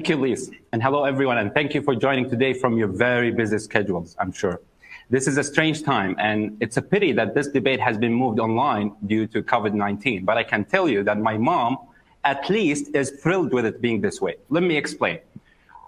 Thank you, Lise. And hello, everyone. And thank you for joining today from your very busy schedules, I'm sure. This is a strange time, and it's a pity that this debate has been moved online due to COVID-19. But I can tell you that my mom, at least, is thrilled with it being this way. Let me explain.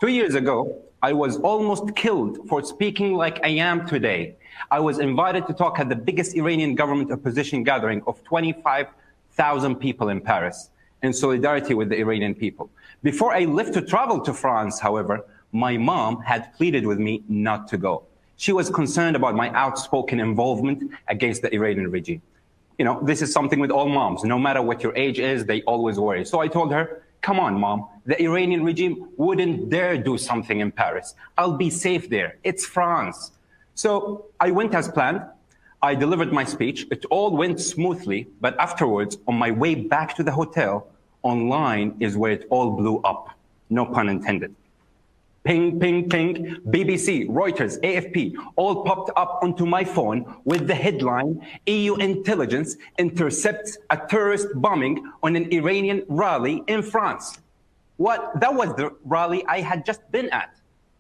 2 years ago, I was almost killed for speaking like I am today. I was invited to talk at the biggest Iranian government opposition gathering of 25,000 people in Paris, in solidarity with the Iranian people. Before I left to travel to France, however, my mom had pleaded with me not to go. She was concerned about my outspoken involvement against the Iranian regime. You know, this is something with all moms. No matter what your age is, they always worry. So I told her, come on, mom, the Iranian regime wouldn't dare do something in Paris. I'll be safe there. It's France. So I went as planned. I delivered my speech. It all went smoothly. But afterwards, on my way back to the hotel, online is where it all blew up. No pun intended. Ping, ping, ping, BBC, Reuters, AFP, all popped up onto my phone with the headline, EU intelligence intercepts a terrorist bombing on an Iranian rally in France. What? That was the rally I had just been at.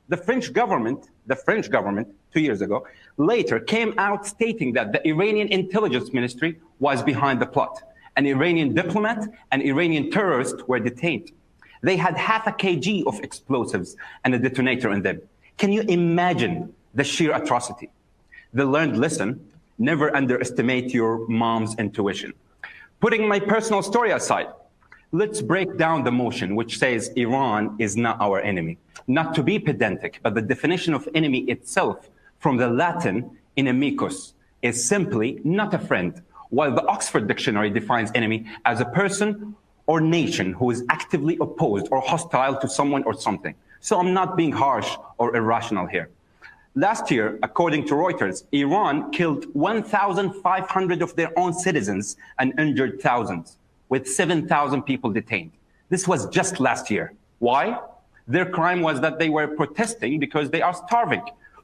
The French government 2 years ago, later came out stating that the Iranian intelligence ministry was behind the plot. An Iranian diplomat and Iranian terrorist were detained. They had half a kg of explosives and a detonator in them. Can you imagine the sheer atrocity? The learned lesson, never underestimate your mom's intuition. Putting my personal story aside, let's break down the motion which says Iran is not our enemy. Not to be pedantic, but the definition of enemy itself from the Latin inimicus is simply not a friend, while the Oxford Dictionary defines enemy as a person or nation who is actively opposed or hostile to someone or something. So I'm not being harsh or irrational here. Last year, according to Reuters, Iran killed 1,500 of their own citizens and injured thousands, with 7,000 people detained. This was just last year. Why? Their crime was that they were protesting because they are starving.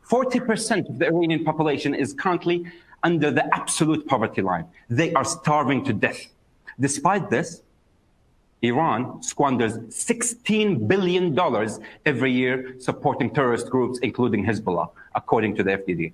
40% of the Iranian population is currently under the absolute poverty line. They are starving to death. Despite this, Iran squanders $16 billion every year supporting terrorist groups, including Hezbollah, according to the FDD.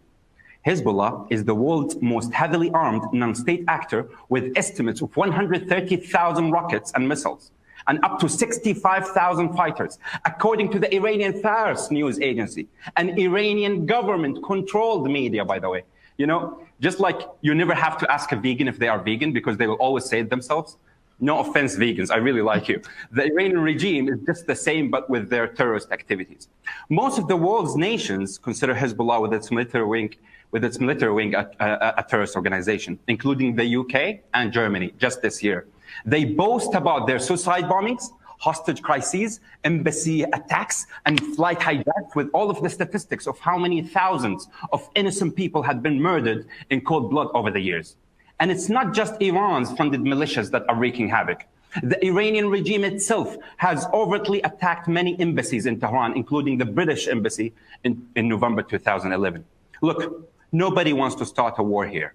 Hezbollah is the world's most heavily armed non-state actor with estimates of 130,000 rockets and missiles and up to 65,000 fighters, according to the Iranian Fars news agency, an Iranian government-controlled media, by the way. You know, just like you never have to ask a vegan if they are vegan because they will always say it themselves. No offense, vegans, I really like you. The Iranian regime is just the same, but with their terrorist activities. Most of the world's nations consider Hezbollah with its military wing a terrorist organization, including the UK and Germany just this year. They boast about their suicide bombings, hostage crises, embassy attacks, and flight hijacks, with all of the statistics of how many thousands of innocent people had been murdered in cold blood over the years. And it's not just Iran's funded militias that are wreaking havoc. The Iranian regime itself has overtly attacked many embassies in Tehran, including the British embassy in November 2011. Look, nobody wants to start a war here,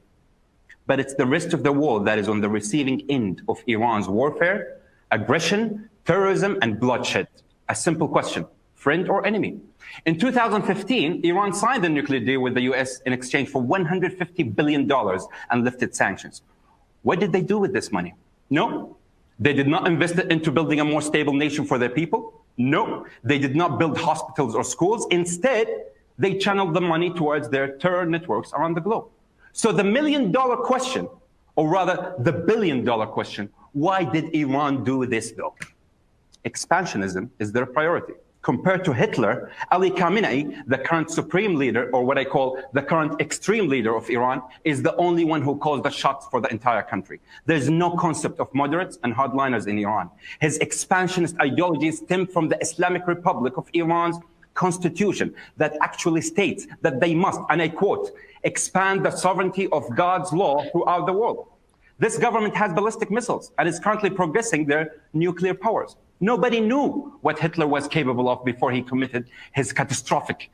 but it's the rest of the world that is on the receiving end of Iran's warfare, aggression, terrorism, and bloodshed. A simple question, friend or enemy? In 2015, Iran signed a nuclear deal with the US in exchange for $150 billion and lifted sanctions. What did they do with this money? No. They did not invest it into building a more stable nation for their people. No. They did not build hospitals or schools. Instead, they channeled the money towards their terror networks around the globe. So the million-dollar question, or rather the billion-dollar question, why did Iran do this though? Expansionism is their priority. Compared to Hitler, Ali Khamenei, the current supreme leader, or what I call the current extreme leader of Iran, is the only one who calls the shots for the entire country. There's no concept of moderates and hardliners in Iran. His expansionist ideology stems from the Islamic Republic of Iran's constitution that actually states that they must, and I quote, expand the sovereignty of God's law throughout the world. This government has ballistic missiles and is currently progressing their nuclear powers. Nobody knew what Hitler was capable of before he committed his catastrophic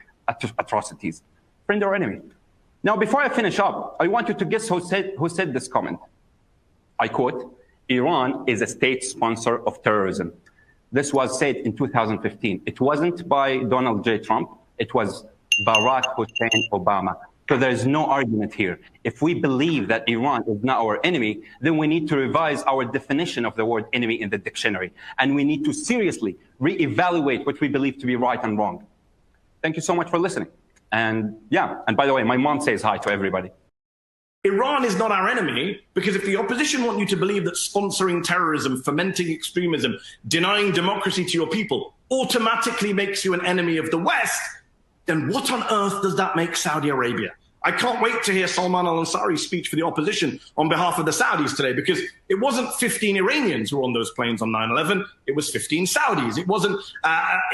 atrocities. Friend or enemy? Now, before I finish up, I want you to guess who said this comment. I quote, Iran is a state sponsor of terrorism. This was said in 2015. It wasn't by Donald J. Trump. It was Barack Hussein Obama. So there's no argument here. If we believe that Iran is not our enemy, then we need to revise our definition of the word enemy in the dictionary. And we need to seriously reevaluate what we believe to be right and wrong. Thank you so much for listening. And yeah, and by the way, my mom says hi to everybody. Iran is not our enemy, because if the opposition want you to believe that sponsoring terrorism, fomenting extremism, denying democracy to your people automatically makes you an enemy of the West, then what on earth does that make Saudi Arabia? I can't wait to hear Salman al-Ansari's speech for the opposition on behalf of the Saudis today, because it wasn't 15 Iranians who were on those planes on 9/11, it was 15 Saudis. It wasn't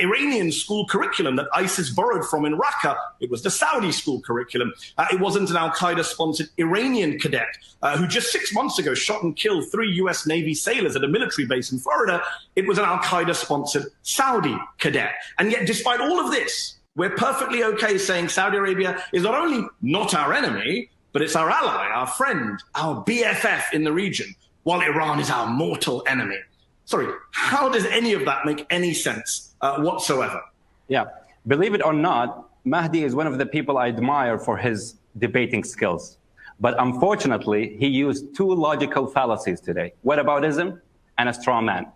Iranian school curriculum that ISIS borrowed from in Raqqa, it was the Saudi school curriculum. It wasn't an al-Qaeda-sponsored Iranian cadet who just 6 months ago shot and killed 3 US Navy sailors at a military base in Florida. It was an al-Qaeda-sponsored Saudi cadet. And yet, despite all of this, we're perfectly okay saying Saudi Arabia is not only not our enemy, but it's our ally, our friend, our BFF in the region, while Iran is our mortal enemy. Sorry, how does any of that make any sense whatsoever? Yeah, believe it or not, Mehdi is one of the people I admire for his debating skills. But unfortunately, he used 2 logical fallacies today: whataboutism and a straw man.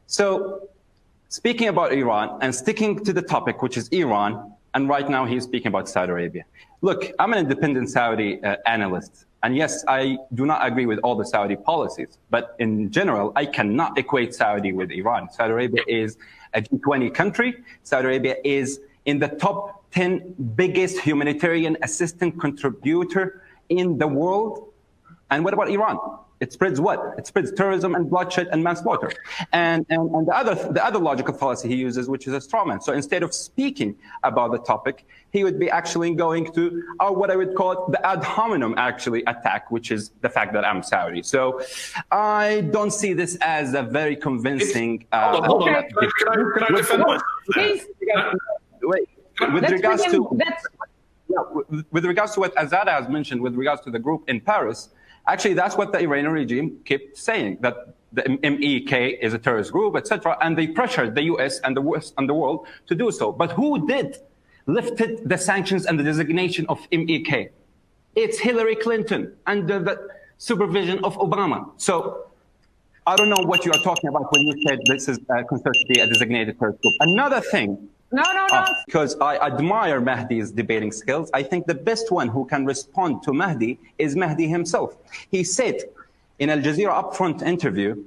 So, speaking about Iran and sticking to the topic, which is Iran, and right now he's speaking about Saudi Arabia. Look, I'm an independent Saudi analyst. And yes, I do not agree with all the Saudi policies. But in general, I cannot equate Saudi with Iran. Saudi Arabia is a G20 country. Saudi Arabia is in the top 10 biggest humanitarian assistance contributor in the world. And what about Iran? It spreads what? It spreads terrorism and bloodshed and manslaughter. And the other logical fallacy he uses, which is a straw man. So instead of speaking about the topic, he would be actually going to what I would call it the ad hominem actually attack, which is the fact that I'm Saudi. So I don't see this as a very convincing. Hold on. Can I defend myself? Wait, with regards to what Azada has mentioned, with regards to the group in Paris, actually, that's what the Iranian regime kept saying, that the MEK is a terrorist group, etc., and they pressured the US and the West and the world to do so. But who did lifted the sanctions and the designation of MEK? It's Hillary Clinton under the supervision of Obama. So I don't know what you are talking about when you said this is considered to be a designated terrorist group. Another thing. No. Because I admire Mehdi's debating skills. I think the best one who can respond to Mehdi is Mehdi himself. He said in Al Jazeera upfront interview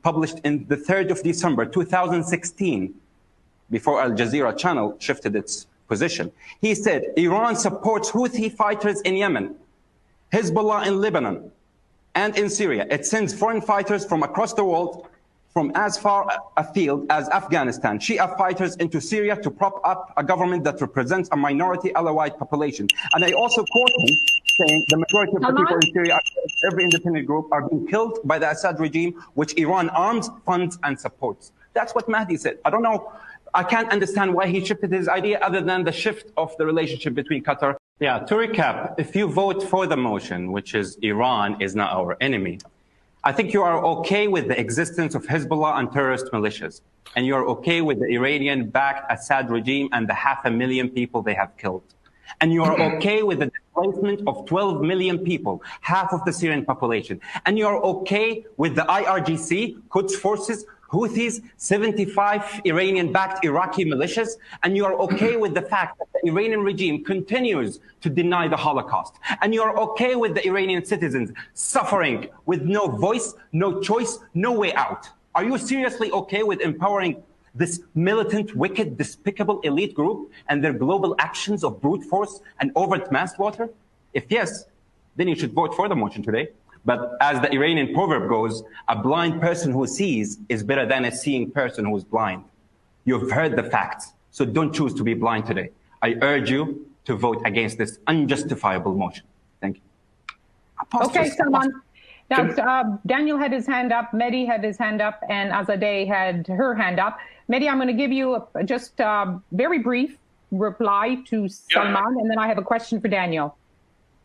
published in the 3rd of December 2016, before Al Jazeera channel shifted its position, he said, Iran supports Houthi fighters in Yemen, Hezbollah in Lebanon, and in Syria. It sends foreign fighters from across the world, from as far afield as Afghanistan, Shia fighters into Syria to prop up a government that represents a minority Alawite population. And I also quote him saying the majority of the people in Syria, every independent group, are being killed by the Assad regime, which Iran arms, funds, and supports. That's what Mehdi said. I don't know. I can't understand why he shifted his idea other than the shift of the relationship between Qatar. Yeah, to recap, if you vote for the motion, which is Iran is not our enemy, I think you are okay with the existence of Hezbollah and terrorist militias. And you're okay with the Iranian-backed Assad regime and the 500,000 people they have killed. And you are okay with the displacement of 12 million people, half of the Syrian population. And you are okay with the IRGC, Quds forces, Houthis, 75 Iranian-backed Iraqi militias, and you are okay with the fact that the Iranian regime continues to deny the Holocaust. And you are okay with the Iranian citizens suffering with no voice, no choice, no way out. Are you seriously okay with empowering this militant, wicked, despicable elite group and their global actions of brute force and overt manslaughter? If yes, then you should vote for the motion today. But as the Iranian proverb goes, a blind person who sees is better than a seeing person who is blind. You've heard the facts, so don't choose to be blind today. I urge you to vote against this unjustifiable motion. Thank you. Okay, Salman. Now, Daniel had his hand up, Mehdi had his hand up, and Azadeh had her hand up. Mehdi, I'm going to give you just a very brief reply to Salman, and then I have a question for Daniel.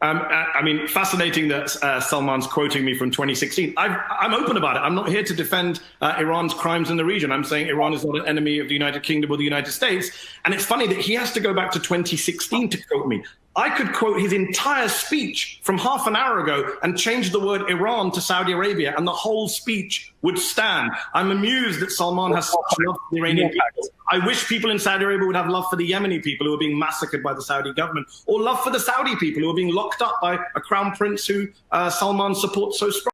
I mean, fascinating that Salman's quoting me from 2016. I'm open about it. I'm not here to defend Iran's crimes in the region. I'm saying Iran is not an enemy of the United Kingdom or the United States. And it's funny that he has to go back to 2016 to quote me. I could quote his entire speech from half an hour ago and change the word Iran to Saudi Arabia, and the whole speech would stand. I'm amused that Salman has such love for the Iranian people. I wish people in Saudi Arabia would have love for the Yemeni people who are being massacred by the Saudi government, or love for the Saudi people who are being locked up by a crown prince who Salman supports so strongly.